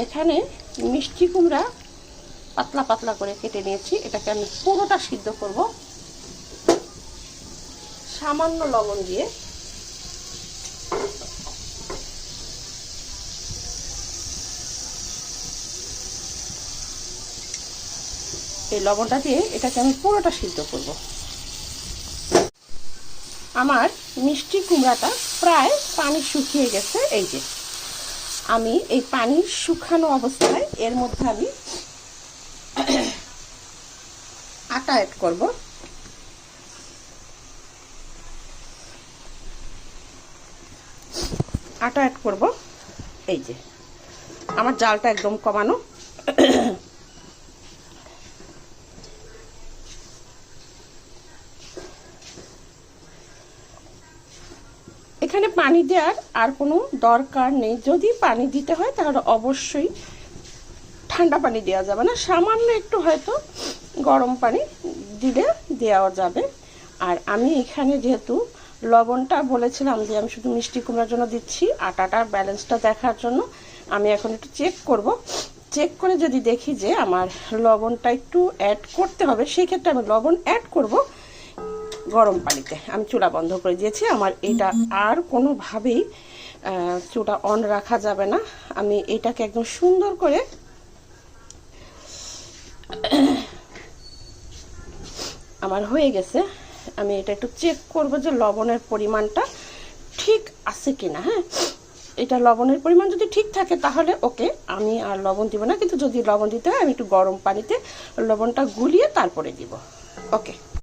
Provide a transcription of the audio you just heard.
এখানে মিষ্টি কুমড়া পাতলা পাতলা করে কেটে নিয়েছি, এটাকে আমি পুরোটা সিদ্ধ করব সামান্য লবণ দিয়ে। এই লবণটা দিয়ে এটাকে আমি পুরোটা সিদ্ধ করব। আমার মিষ্টি কুমড়াটা প্রায় পানি শুকিয়ে গেছে। এই যে আমি এই পানি শুকানো অবস্থায় এর মধ্যে আমি আটা অ্যাড করব। আটা অ্যাড করব। এই যে আমার জালটা একদম কমানো। এখানে পানি দেওয়ার আর কোনো দরকার নেই। যদি পানি দিতে হয় তাহলে অবশ্যই ঠান্ডা পানি দেওয়া যাবে না, সামান্য একটু হয়তো গরম পানি দিলে দেওয়া যাবে। আর আমি এখানে যেহেতু লবণটা বলেছিলাম যে আমি শুধু মিষ্টি কুমড়ার জন্য দিচ্ছি, আটাটার ব্যালেন্সটা দেখার জন্য আমি এখন একটু চেক করব। চেক করে যদি দেখি যে আমার লবণটা একটু অ্যাড করতে হবে, সেই ক্ষেত্রে আমি লবণ অ্যাড করব গরম পানিতে। আমি চুলা বন্ধ করে দিয়েছি। আমার এটা আর কোনোভাবেই চুলা অন রাখা যাবে না। আমি এটাকে একদম সুন্দর করে আমার হয়ে গেছে। আমি এটা একটু চেক করব যে লবণের পরিমাণটা ঠিক আছে কিনা। হ্যাঁ, এটা লবণের পরিমাণ যদি ঠিক থাকে তাহলে ওকে, আমি আর লবণ দিব না। কিন্তু যদি লবণ দিতে হয় আমি একটু গরম পানিতে লবণটা গুলিয়ে তারপরে দিব। ওকে।